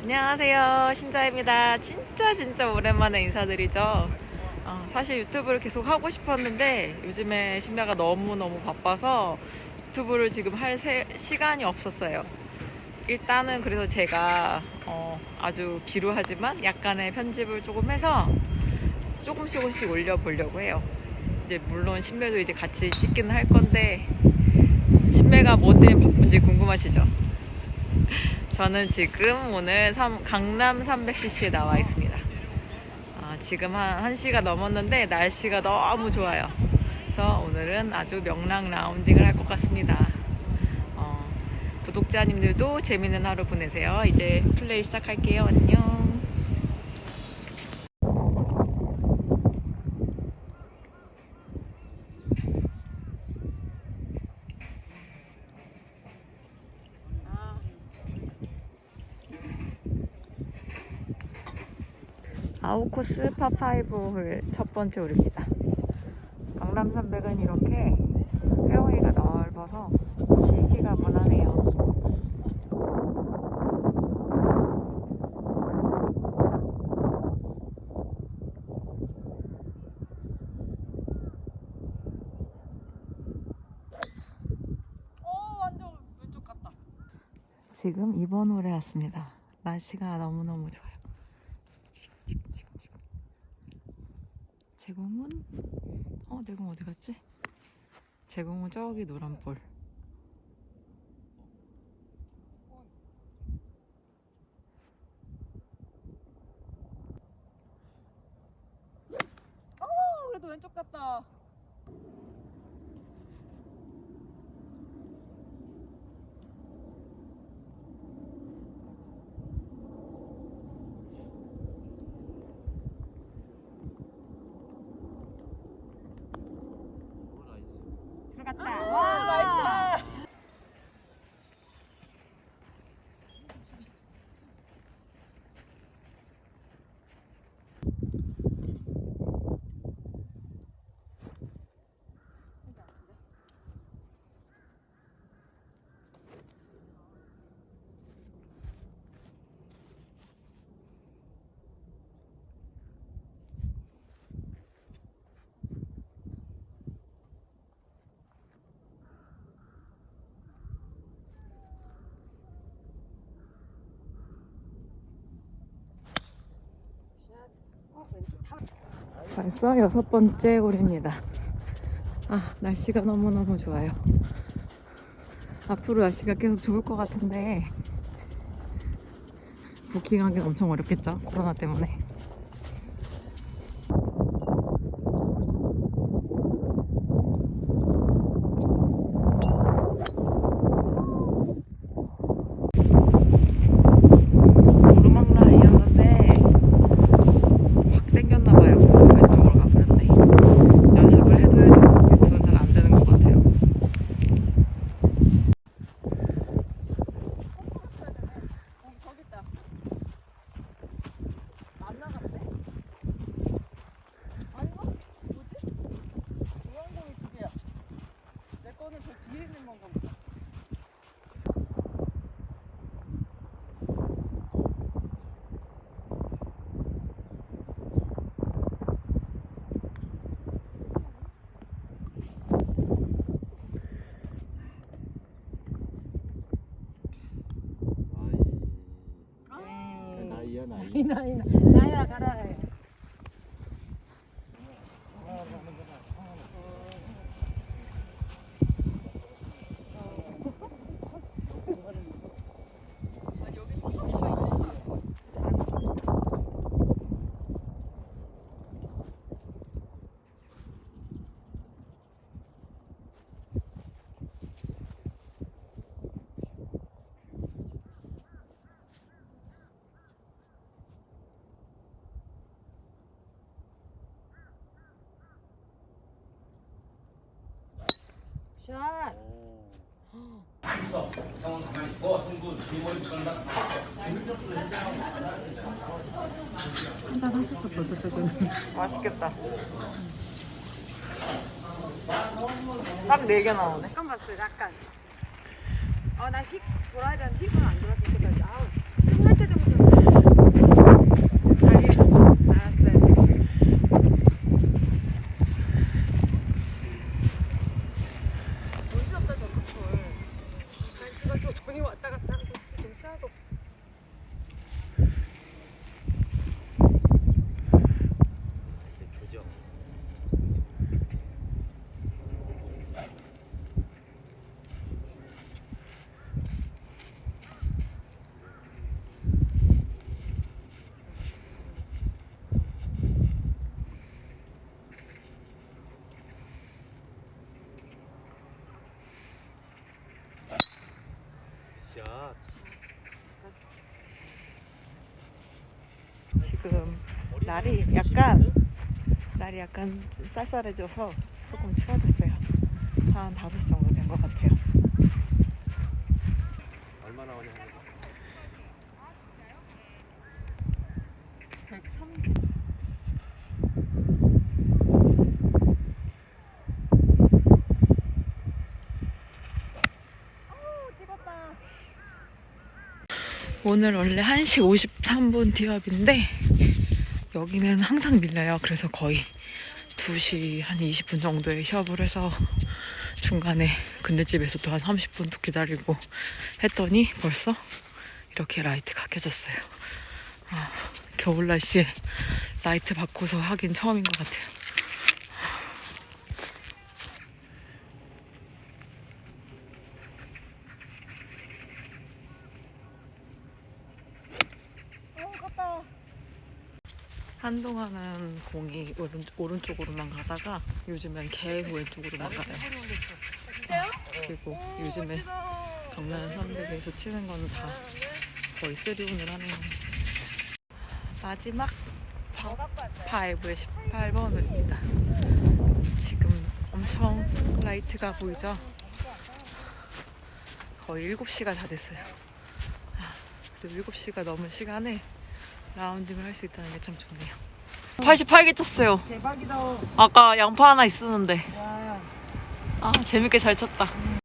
안녕하세요, 신자입니다. 진짜 오랜만에 인사드리죠. 사실 유튜브를 계속 하고 싶었는데 요즘에 신자가 너무너무 바빠서 유튜브를 지금 할 시간이 없었어요. 일단은 그래서 제가 아주 비루하지만 약간의 편집을 조금 해서 조금씩 올려보려고 해요. 이제 물론 신매도 이제 같이 찍기는 할 건데 신매가 뭐 때문에 바쁜지 궁금하시죠? 저는 지금 오늘 강남 300cc에 나와 있습니다. 지금 한 1시가 넘었는데 날씨가 너무 좋아요. 그래서 오늘은 아주 명랑 라운딩을 할 것 같습니다. 구독자님들도 재밌는 하루 보내세요. 이제 플레이 시작할게요. 안녕. 아웃코스 파5홀 첫 번째 홀입니다. 강남 300은 이렇게 페어웨이가 넓어서 치기가 무난해요. 완전 왼쪽 갔다. 지금 2번 홀에 왔습니다. 날씨가 너무너무 좋아요. 제 공은 내 공 어디 갔지? 제 공은 저기 노란 볼. 그래도 왼쪽 갔다. 들어갔다. 와, 나이스. 벌써 6번째 홀입니다. 날씨가 너무너무 좋아요. 앞으로 날씨가 계속 좋을 것 같은데 부킹하기 엄청 어렵겠죠? 코로나 때문에. 오르막 라인이었는데 확 땡겼나봐요. 그래서 왼쪽으로 가버렸네. 연습을 해도 그건 잘 안 되는 것 같아요. 저기 있다. 안 나갔네? 아닌가? 뭐지? 중앙공이 2개야. 내 거는 저 뒤에 있는 건가 보다. 나야 가라. 샷. 있어. 형은 가만히 있고, 형도 뒤머리 끌다. 한잔 하셨어 벌써 저거는. 맛있겠다. 딱 4개 나오네. 약간 봤어요 약간. 나휙 돌아야 되는데 휙은 안 돌았을 때까지. 끝날 때 정도. 지금 날이 약간 쌀쌀해져서 조금 추워졌어요. 한 5시 정도 된 것 같아요. 얼마나 오냐? 130. 오늘 원래 1시 53분 티업인데 여기는 항상 밀려요. 그래서 거의 2시 한 20분 정도에 휴업을 해서 중간에 근대집에서 또 한 30분 또 기다리고 했더니 벌써 이렇게 라이트가 켜졌어요. 겨울 날씨에 라이트 바꿔서 하긴 처음인 것 같아요. 한동안은 공이 오른쪽으로만 가다가 요즘엔 계속 왼쪽으로만 가요. 그리고 요즘에 강남 현대에서 치는 거는 다 거의 3온을 하네요. 마지막 파이브의 18번홀입니다. 지금 엄청 라이트가 보이죠? 거의 7시가 다 됐어요. 그리고 7시가 넘은 시간에 라운딩을 할 수 있다는 게 참 좋네요. 88개 쳤어요. 대박이다. 아까 양파 하나 있었는데. 와. 재밌게 잘 쳤다.